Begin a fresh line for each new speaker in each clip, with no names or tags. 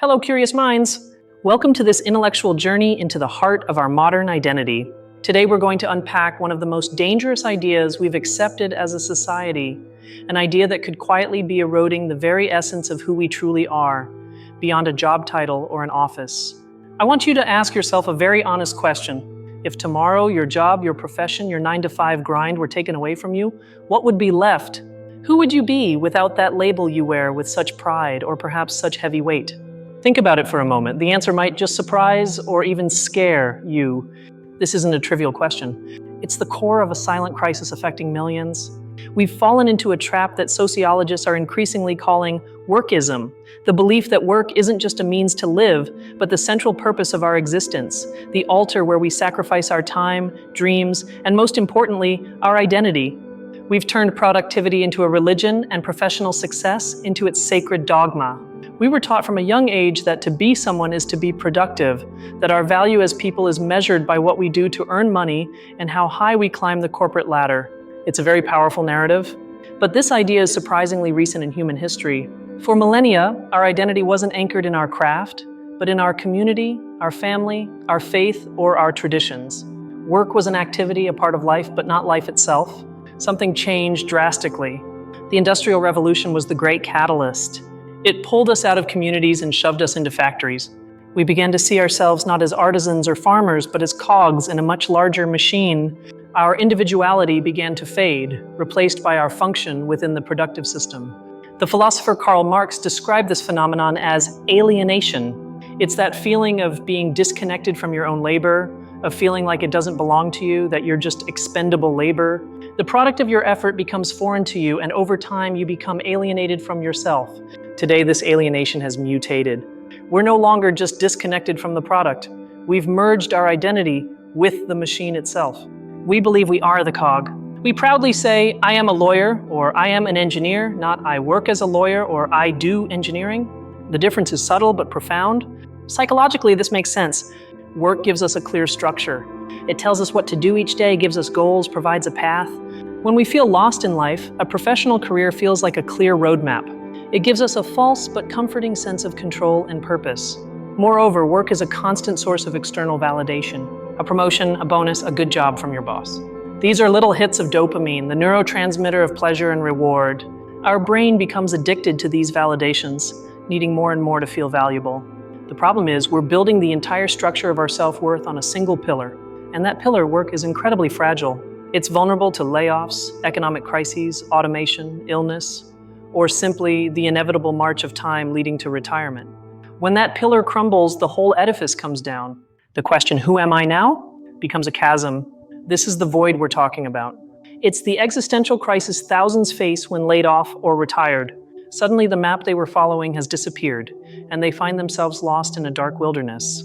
Hello, curious minds! Welcome to this intellectual journey into the heart of our modern identity. Today we're going to unpack one of the most dangerous ideas we've accepted as a society, an idea that could quietly be eroding the very essence of who we truly are, beyond a job title or an office. I want you to ask yourself a very honest question. If tomorrow your job, your profession, your 9-to-5 grind were taken away from you, what would be left? Who would you be without that label you wear with such pride or perhaps such heavy weight? Think about it for a moment. The answer might just surprise or even scare you. This isn't a trivial question. It's the core of a silent crisis affecting millions. We've fallen into a trap that sociologists are increasingly calling workism, the belief that work isn't just a means to live, but the central purpose of our existence, the altar where we sacrifice our time, dreams, and most importantly, our identity. We've turned productivity into a religion and professional success into its sacred dogma. We were taught from a young age that to be someone is to be productive, that our value as people is measured by what we do to earn money and how high we climb the corporate ladder. It's a very powerful narrative, but this idea is surprisingly recent in human history. For millennia, our identity wasn't anchored in our craft, but in our community, our family, our faith, or our traditions. Work was an activity, a part of life, but not life itself. Something changed drastically. The Industrial Revolution was the great catalyst. It pulled us out of communities and shoved us into factories. We began to see ourselves not as artisans or farmers, but as cogs in a much larger machine. Our individuality began to fade, replaced by our function within the productive system. The philosopher Karl Marx described this phenomenon as alienation. It's that feeling of being disconnected from your own labor, of feeling like it doesn't belong to you, that you're just expendable labor. The product of your effort becomes foreign to you, and over time you become alienated from yourself. Today, this alienation has mutated. We're no longer just disconnected from the product. We've merged our identity with the machine itself. We believe we are the cog. We proudly say, I am a lawyer, or I am an engineer, not I work as a lawyer, or I do engineering. The difference is subtle but profound. Psychologically, this makes sense. Work gives us a clear structure. It tells us what to do each day, gives us goals, provides a path. When we feel lost in life, a professional career feels like a clear roadmap. It gives us a false but comforting sense of control and purpose. Moreover, work is a constant source of external validation. A promotion, a bonus, a good job from your boss. These are little hits of dopamine, the neurotransmitter of pleasure and reward. Our brain becomes addicted to these validations, needing more and more to feel valuable. The problem is, we're building the entire structure of our self-worth on a single pillar, and that pillar, work, is incredibly fragile. It's vulnerable to layoffs, economic crises, automation, illness, or simply the inevitable march of time leading to retirement. When that pillar crumbles, the whole edifice comes down. The question, who am I now, becomes a chasm. This is the void we're talking about. It's the existential crisis thousands face when laid off or retired. Suddenly the map they were following has disappeared, and they find themselves lost in a dark wilderness.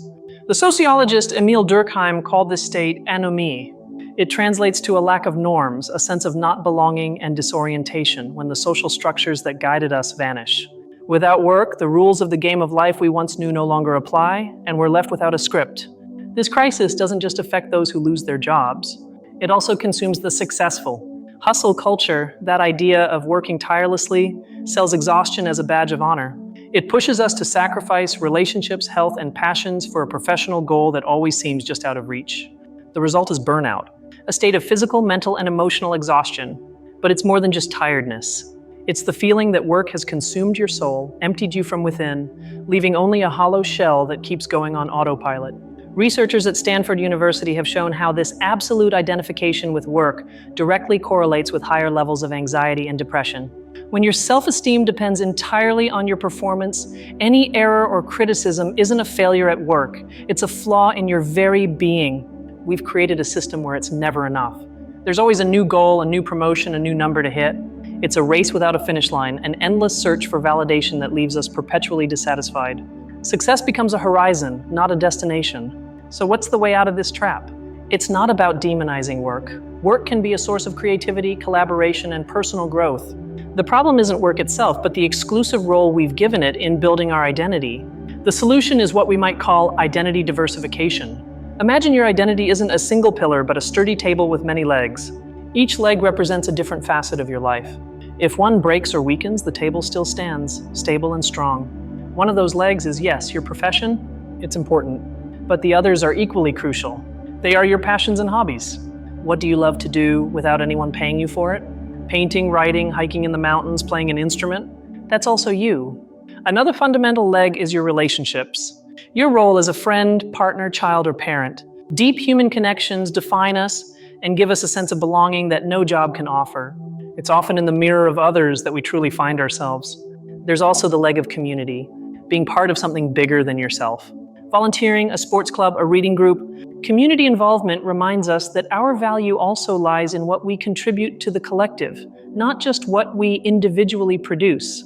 The sociologist Emile Durkheim called this state anomie. It translates to a lack of norms, a sense of not belonging and disorientation when the social structures that guided us vanish. Without work, the rules of the game of life we once knew no longer apply, and we're left without a script. This crisis doesn't just affect those who lose their jobs. It also consumes the successful. Hustle culture, that idea of working tirelessly, sells exhaustion as a badge of honor. It pushes us to sacrifice relationships, health, and passions for a professional goal that always seems just out of reach. The result is burnout, a state of physical, mental, and emotional exhaustion. But it's more than just tiredness. It's the feeling that work has consumed your soul, emptied you from within, leaving only a hollow shell that keeps going on autopilot. Researchers at Stanford University have shown how this absolute identification with work directly correlates with higher levels of anxiety and depression. When your self-esteem depends entirely on your performance, any error or criticism isn't a failure at work. It's a flaw in your very being. We've created a system where it's never enough. There's always a new goal, a new promotion, a new number to hit. It's a race without a finish line, an endless search for validation that leaves us perpetually dissatisfied. Success becomes a horizon, not a destination. So what's the way out of this trap? It's not about demonizing work. Work can be a source of creativity, collaboration, and personal growth. The problem isn't work itself, but the exclusive role we've given it in building our identity. The solution is what we might call identity diversification. Imagine your identity isn't a single pillar, but a sturdy table with many legs. Each leg represents a different facet of your life. If one breaks or weakens, the table still stands, stable and strong. One of those legs is, yes, your profession, it's important, but the others are equally crucial. They are your passions and hobbies. What do you love to do without anyone paying you for it? Painting, writing, hiking in the mountains, playing an instrument? That's also you. Another fundamental leg is your relationships. Your role as a friend, partner, child, or parent. Deep human connections define us and give us a sense of belonging that no job can offer. It's often in the mirror of others that we truly find ourselves. There's also the leg of community, being part of something bigger than yourself. Volunteering, a sports club, a reading group. Community involvement reminds us that our value also lies in what we contribute to the collective, not just what we individually produce.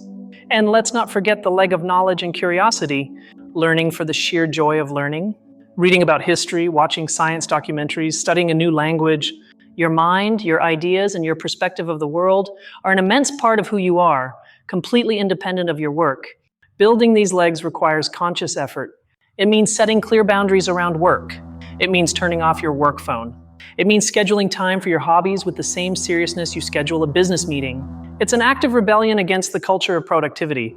And let's not forget the leg of knowledge and curiosity, learning for the sheer joy of learning, reading about history, watching science documentaries, studying a new language. Your mind, your ideas, and your perspective of the world are an immense part of who you are, completely independent of your work. Building these legs requires conscious effort. It means setting clear boundaries around work. It means turning off your work phone. It means scheduling time for your hobbies with the same seriousness you schedule a business meeting. It's an act of rebellion against the culture of productivity.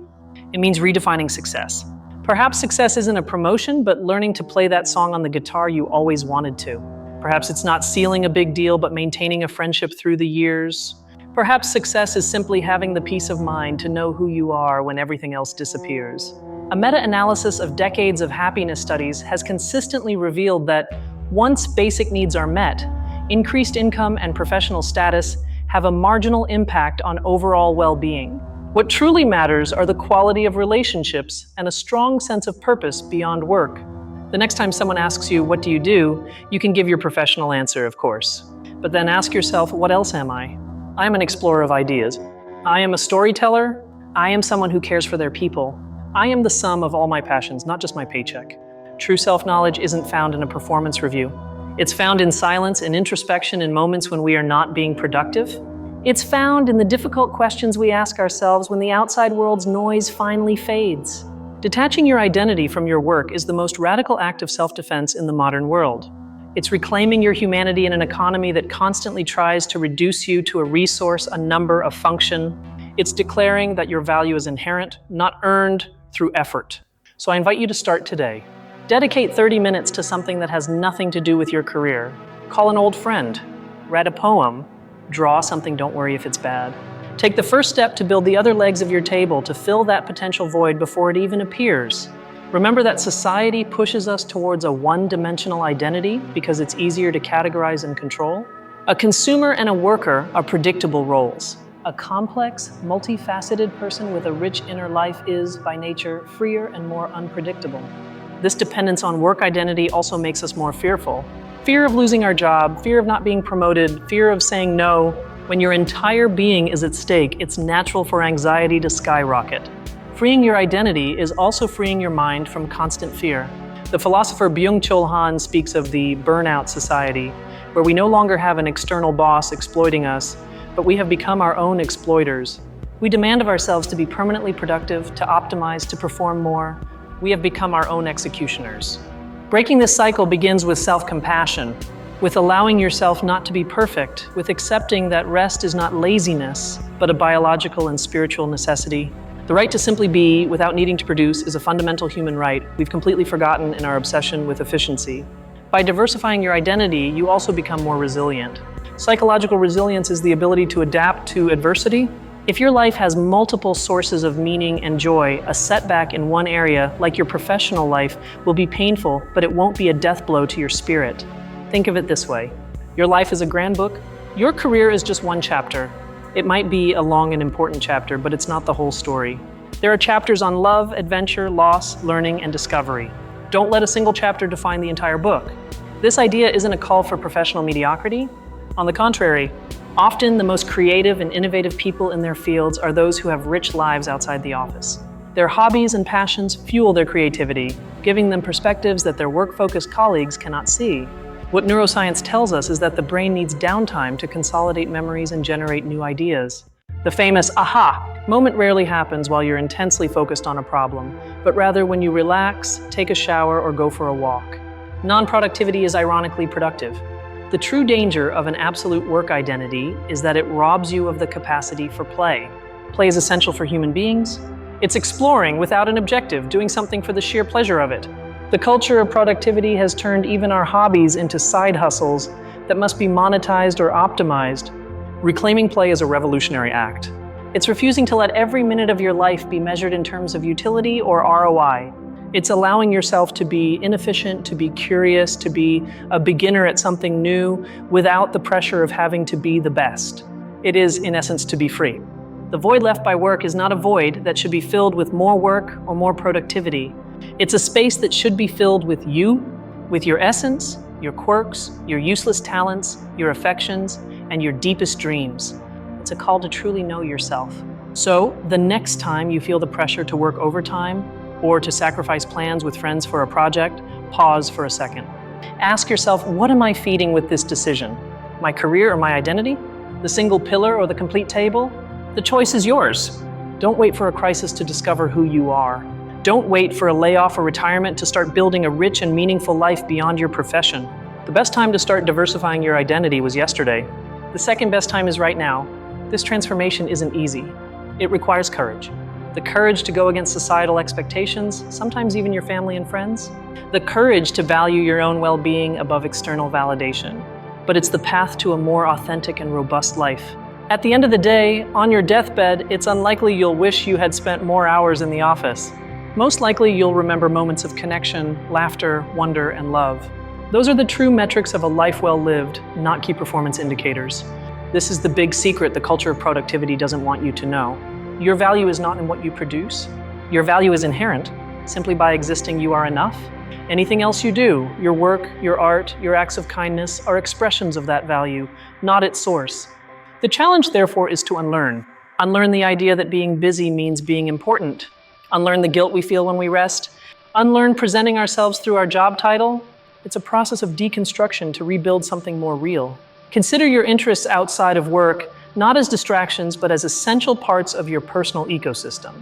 It means redefining success. Perhaps success isn't a promotion, but learning to play that song on the guitar you always wanted to. Perhaps it's not sealing a big deal, but maintaining a friendship through the years. Perhaps success is simply having the peace of mind to know who you are when everything else disappears. A meta-analysis of decades of happiness studies has consistently revealed that once basic needs are met, increased income and professional status have a marginal impact on overall well-being. What truly matters are the quality of relationships and a strong sense of purpose beyond work. The next time someone asks you, what do? You can give your professional answer, of course. But then ask yourself, what else am I? I am an explorer of ideas. I am a storyteller. I am someone who cares for their people. I am the sum of all my passions, not just my paycheck. True self-knowledge isn't found in a performance review. It's found in silence and introspection in moments when we are not being productive. It's found in the difficult questions we ask ourselves when the outside world's noise finally fades. Detaching your identity from your work is the most radical act of self-defense in the modern world. It's reclaiming your humanity in an economy that constantly tries to reduce you to a resource, a number, a function. It's declaring that your value is inherent, not earned through effort. So I invite you to start today. Dedicate 30 minutes to something that has nothing to do with your career. Call an old friend, write a poem, draw something, don't worry if it's bad. Take the first step to build the other legs of your table to fill that potential void before it even appears. Remember that society pushes us towards a one-dimensional identity because it's easier to categorize and control. A consumer and a worker are predictable roles. A complex, multifaceted person with a rich inner life is, by nature, freer and more unpredictable. This dependence on work identity also makes us more fearful. Fear of losing our job, fear of not being promoted, fear of saying no. When your entire being is at stake, it's natural for anxiety to skyrocket. Freeing your identity is also freeing your mind from constant fear. The philosopher Byung-Chul Han speaks of the burnout society, where we no longer have an external boss exploiting us, but we have become our own exploiters. We demand of ourselves to be permanently productive, to optimize, to perform more. We have become our own executioners. Breaking this cycle begins with self-compassion, with allowing yourself not to be perfect, with accepting that rest is not laziness, but a biological and spiritual necessity. The right to simply be without needing to produce is a fundamental human right we've completely forgotten in our obsession with efficiency. By diversifying your identity, you also become more resilient. Psychological resilience is the ability to adapt to adversity. If your life has multiple sources of meaning and joy, a setback in one area, like your professional life, will be painful, but it won't be a death blow to your spirit. Think of it this way. Your life is a grand book. Your career is just one chapter. It might be a long and important chapter, but it's not the whole story. There are chapters on love, adventure, loss, learning, and discovery. Don't let a single chapter define the entire book. This idea isn't a call for professional mediocrity. On the contrary, often the most creative and innovative people in their fields are those who have rich lives outside the office. Their hobbies and passions fuel their creativity, giving them perspectives that their work-focused colleagues cannot see. What neuroscience tells us is that the brain needs downtime to consolidate memories and generate new ideas. The famous aha moment rarely happens while you're intensely focused on a problem, but rather when you relax, take a shower, or go for a walk. Non-productivity is ironically productive. The true danger of an absolute work identity is that it robs you of the capacity for play. Play is essential for human beings. It's exploring without an objective, doing something for the sheer pleasure of it. The culture of productivity has turned even our hobbies into side hustles that must be monetized or optimized. Reclaiming play is a revolutionary act. It's refusing to let every minute of your life be measured in terms of utility or ROI. It's allowing yourself to be inefficient, to be curious, to be a beginner at something new without the pressure of having to be the best. It is, in essence, to be free. The void left by work is not a void that should be filled with more work or more productivity. It's a space that should be filled with you, with your essence, your quirks, your useless talents, your affections, and your deepest dreams. It's a call to truly know yourself. So, the next time you feel the pressure to work overtime or to sacrifice plans with friends for a project, pause for a second. Ask yourself, what am I feeding with this decision? My career or my identity? The single pillar or the complete table? The choice is yours. Don't wait for a crisis to discover who you are. Don't wait for a layoff or retirement to start building a rich and meaningful life beyond your profession. The best time to start diversifying your identity was yesterday. The second best time is right now. This transformation isn't easy. It requires courage. The courage to go against societal expectations, sometimes even your family and friends. The courage to value your own well-being above external validation. But it's the path to a more authentic and robust life. At the end of the day, on your deathbed, it's unlikely you'll wish you had spent more hours in the office. Most likely you'll remember moments of connection, laughter, wonder, and love. Those are the true metrics of a life well lived, not key performance indicators. This is the big secret the culture of productivity doesn't want you to know. Your value is not in what you produce. Your value is inherent. Simply by existing, you are enough. Anything else you do, your work, your art, your acts of kindness, are expressions of that value, not its source. The challenge, therefore, is to unlearn. Unlearn the idea that being busy means being important. Unlearn the guilt we feel when we rest. Unlearn presenting ourselves through our job title. It's a process of deconstruction to rebuild something more real. Consider your interests outside of work not as distractions, but as essential parts of your personal ecosystem.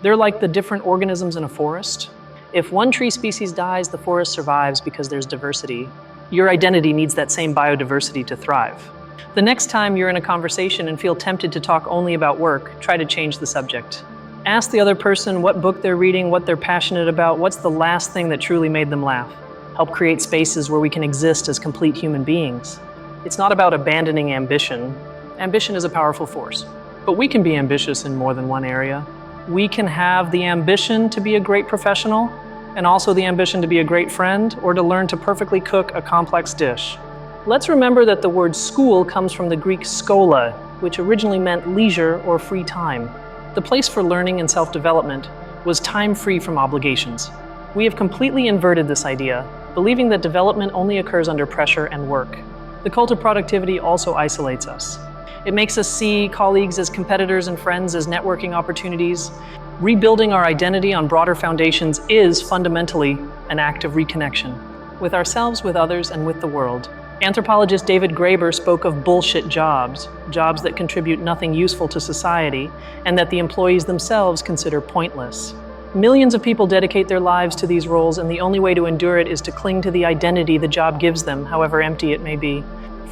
They're like the different organisms in a forest. If one tree species dies, the forest survives because there's diversity. Your identity needs that same biodiversity to thrive. The next time you're in a conversation and feel tempted to talk only about work, try to change the subject. Ask the other person what book they're reading, what they're passionate about, what's the last thing that truly made them laugh. Help create spaces where we can exist as complete human beings. It's not about abandoning ambition. Ambition is a powerful force, but we can be ambitious in more than one area. We can have the ambition to be a great professional and also the ambition to be a great friend or to learn to perfectly cook a complex dish. Let's remember that the word school comes from the Greek skola, which originally meant leisure or free time. The place for learning and self-development was time free from obligations. We have completely inverted this idea, believing that development only occurs under pressure and work. The cult of productivity also isolates us. It makes us see colleagues as competitors and friends as networking opportunities. Rebuilding our identity on broader foundations is fundamentally an act of reconnection with ourselves, with others, and with the world. Anthropologist David Graeber spoke of bullshit jobs, jobs that contribute nothing useful to society and that the employees themselves consider pointless. Millions of people dedicate their lives to these roles, and the only way to endure it is to cling to the identity the job gives them, however empty it may be.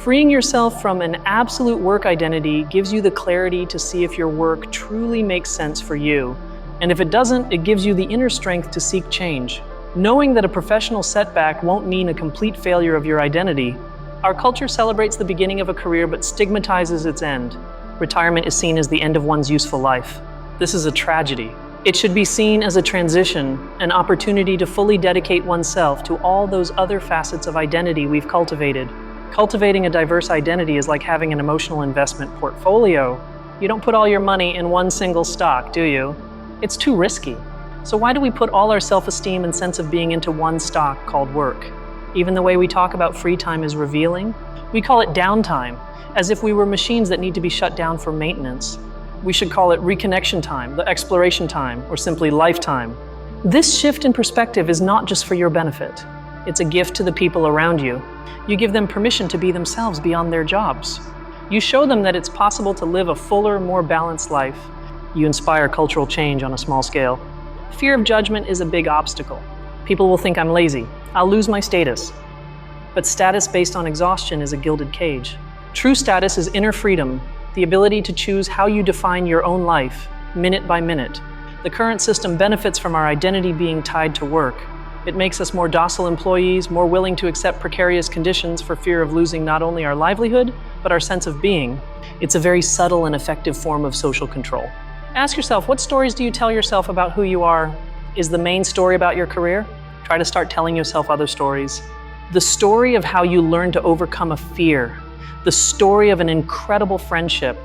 Freeing yourself from an absolute work identity gives you the clarity to see if your work truly makes sense for you. And if it doesn't, it gives you the inner strength to seek change. Knowing that a professional setback won't mean a complete failure of your identity. Our culture celebrates the beginning of a career but stigmatizes its end. Retirement is seen as the end of one's useful life. This is a tragedy. It should be seen as a transition, an opportunity to fully dedicate oneself to all those other facets of identity we've cultivated. Cultivating a diverse identity is like having an emotional investment portfolio. You don't put all your money in one single stock, do you? It's too risky. So why do we put all our self-esteem and sense of being into one stock called work? Even the way we talk about free time is revealing. We call it downtime, as if we were machines that need to be shut down for maintenance. We should call it reconnection time, the exploration time, or simply lifetime. This shift in perspective is not just for your benefit. It's a gift to the people around you. You give them permission to be themselves beyond their jobs. You show them that it's possible to live a fuller, more balanced life. You inspire cultural change on a small scale. Fear of judgment is a big obstacle. People will think I'm lazy. I'll lose my status. But status based on exhaustion is a gilded cage. True status is inner freedom, the ability to choose how you define your own life, minute by minute. The current system benefits from our identity being tied to work. It makes us more docile employees, more willing to accept precarious conditions for fear of losing not only our livelihood, but our sense of being. It's a very subtle and effective form of social control. Ask yourself, what stories do you tell yourself about who you are? Is the main story about your career? Try to start telling yourself other stories. The story of how you learned to overcome a fear. The story of an incredible friendship.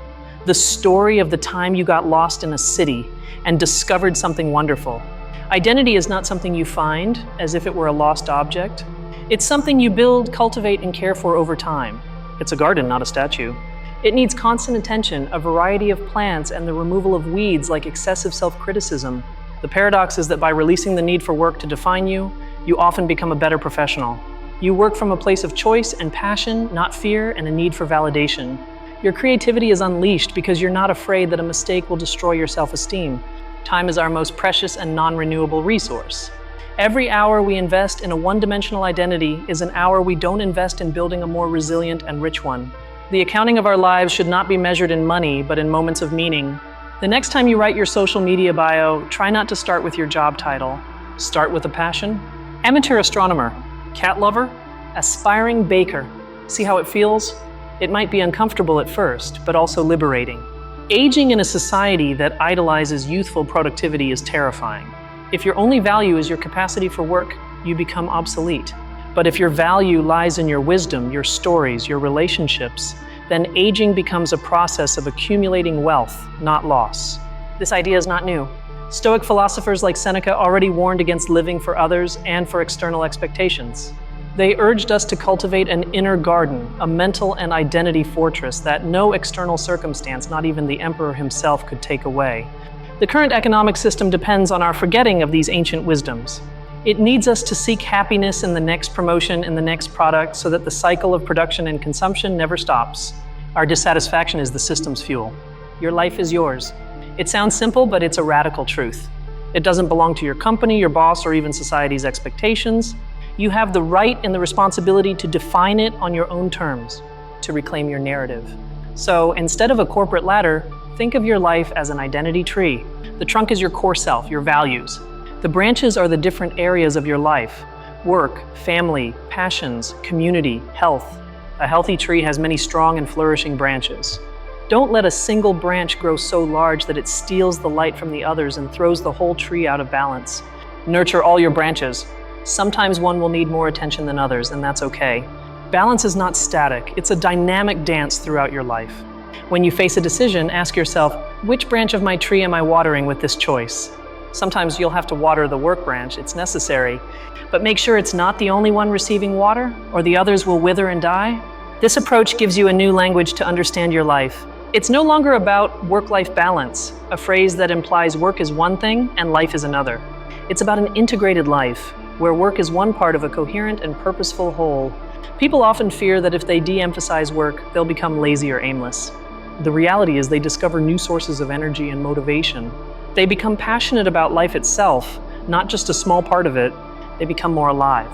The story of the time you got lost in a city and discovered something wonderful. Identity is not something you find as if it were a lost object. It's something you build, cultivate, and care for over time. It's a garden, not a statue. It needs constant attention, a variety of plants, and the removal of weeds like excessive self-criticism. The paradox is that by releasing the need for work to define you, you often become a better professional. You work from a place of choice and passion, not fear and a need for validation. Your creativity is unleashed because you're not afraid that a mistake will destroy your self-esteem. Time is our most precious and non-renewable resource. Every hour we invest in a one-dimensional identity is an hour we don't invest in building a more resilient and rich one. The accounting of our lives should not be measured in money, but in moments of meaning. The next time you write your social media bio, try not to start with your job title. Start with a passion. Amateur astronomer, cat lover, aspiring baker. See how it feels? It might be uncomfortable at first, but also liberating. Aging in a society that idolizes youthful productivity is terrifying. If your only value is your capacity for work, you become obsolete. But if your value lies in your wisdom, your stories, your relationships, then aging becomes a process of accumulating wealth, not loss. This idea is not new. Stoic philosophers like Seneca already warned against living for others and for external expectations. They urged us to cultivate an inner garden, a mental and identity fortress that no external circumstance, not even the emperor himself, could take away. The current economic system depends on our forgetting of these ancient wisdoms. It needs us to seek happiness in the next promotion, in the next product, so that the cycle of production and consumption never stops. Our dissatisfaction is the system's fuel. Your life is yours. It sounds simple, but it's a radical truth. It doesn't belong to your company, your boss, or even society's expectations. You have the right and the responsibility to define it on your own terms, to reclaim your narrative. So instead of a corporate ladder, think of your life as an identity tree. The trunk is your core self, your values. The branches are the different areas of your life: work, family, passions, community, health. A healthy tree has many strong and flourishing branches. Don't let a single branch grow so large that it steals the light from the others and throws the whole tree out of balance. Nurture all your branches. Sometimes one will need more attention than others, and that's okay. Balance is not static, it's a dynamic dance throughout your life. When you face a decision, ask yourself, which branch of my tree am I watering with this choice? Sometimes you'll have to water the work branch, it's necessary, but make sure it's not the only one receiving water, or the others will wither and die. This approach gives you a new language to understand your life. It's no longer about work-life balance, a phrase that implies work is one thing and life is another. It's about an integrated life, where work is one part of a coherent and purposeful whole. People often fear that if they de-emphasize work, they'll become lazy or aimless. The reality is they discover new sources of energy and motivation. They become passionate about life itself, not just a small part of it. They become more alive.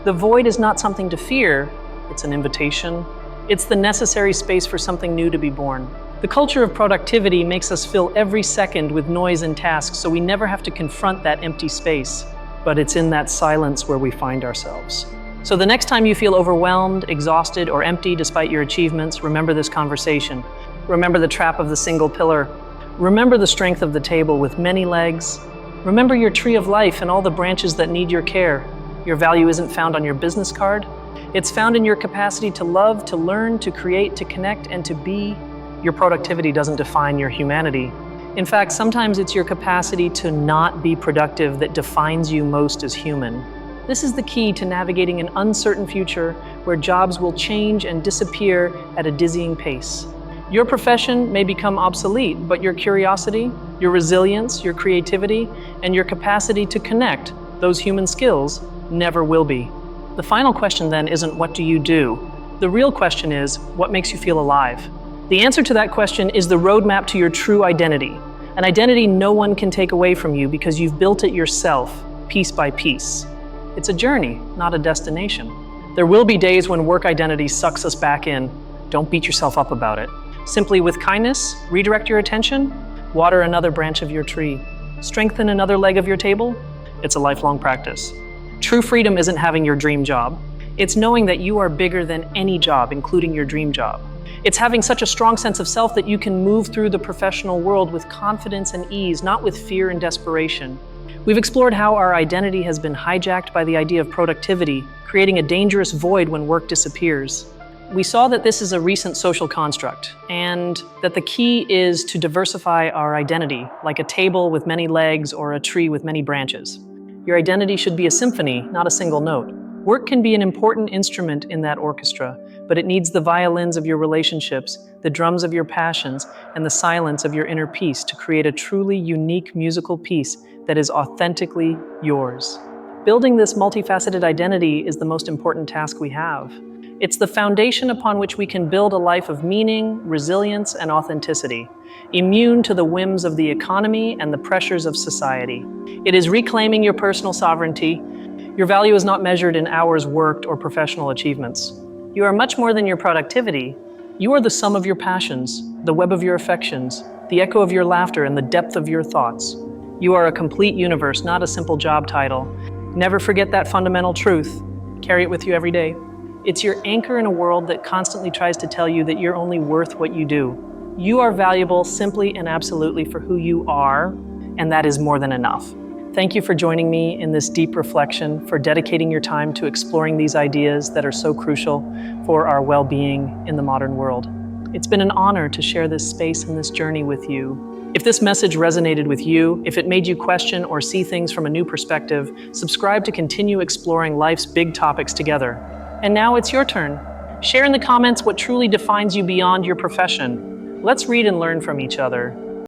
The void is not something to fear, it's an invitation. It's the necessary space for something new to be born. The culture of productivity makes us fill every second with noise and tasks, so we never have to confront that empty space. But it's in that silence where we find ourselves. So the next time you feel overwhelmed, exhausted, or empty despite your achievements, remember this conversation. Remember the trap of the single pillar. Remember the strength of the table with many legs. Remember your tree of life and all the branches that need your care. Your value isn't found on your business card. It's found in your capacity to love, to learn, to create, to connect, and to be. Your productivity doesn't define your humanity. In fact, sometimes it's your capacity to not be productive that defines you most as human. This is the key to navigating an uncertain future where jobs will change and disappear at a dizzying pace. Your profession may become obsolete, but your curiosity, your resilience, your creativity, and your capacity to connect, those human skills, never will be. The final question then isn't what do you do? The real question is, what makes you feel alive? The answer to that question is the roadmap to your true identity, an identity no one can take away from you because you've built it yourself, piece by piece. It's a journey, not a destination. There will be days when work identity sucks us back in. Don't beat yourself up about it. Simply with kindness, redirect your attention, water another branch of your tree. Strengthen another leg of your table? It's a lifelong practice. True freedom isn't having your dream job. It's knowing that you are bigger than any job, including your dream job. It's having such a strong sense of self that you can move through the professional world with confidence and ease, not with fear and desperation. We've explored how our identity has been hijacked by the idea of productivity, creating a dangerous void when work disappears. We saw that this is a recent social construct, and that the key is to diversify our identity, like a table with many legs or a tree with many branches. Your identity should be a symphony, not a single note. Work can be an important instrument in that orchestra, but it needs the violins of your relationships, the drums of your passions, and the silence of your inner peace to create a truly unique musical piece that is authentically yours. Building this multifaceted identity is the most important task we have. It's the foundation upon which we can build a life of meaning, resilience, and authenticity, immune to the whims of the economy and the pressures of society. It is reclaiming your personal sovereignty. Your value is not measured in hours worked or professional achievements. You are much more than your productivity. You are the sum of your passions, the web of your affections, the echo of your laughter, and the depth of your thoughts. You are a complete universe, not a simple job title. Never forget that fundamental truth. Carry it with you every day. It's your anchor in a world that constantly tries to tell you that you're only worth what you do. You are valuable simply and absolutely for who you are, and that is more than enough. Thank you for joining me in this deep reflection, for dedicating your time to exploring these ideas that are so crucial for our well-being in the modern world. It's been an honor to share this space and this journey with you. If this message resonated with you, if it made you question or see things from a new perspective, subscribe to continue exploring life's big topics together. And now it's your turn. Share in the comments what truly defines you beyond your profession. Let's read and learn from each other.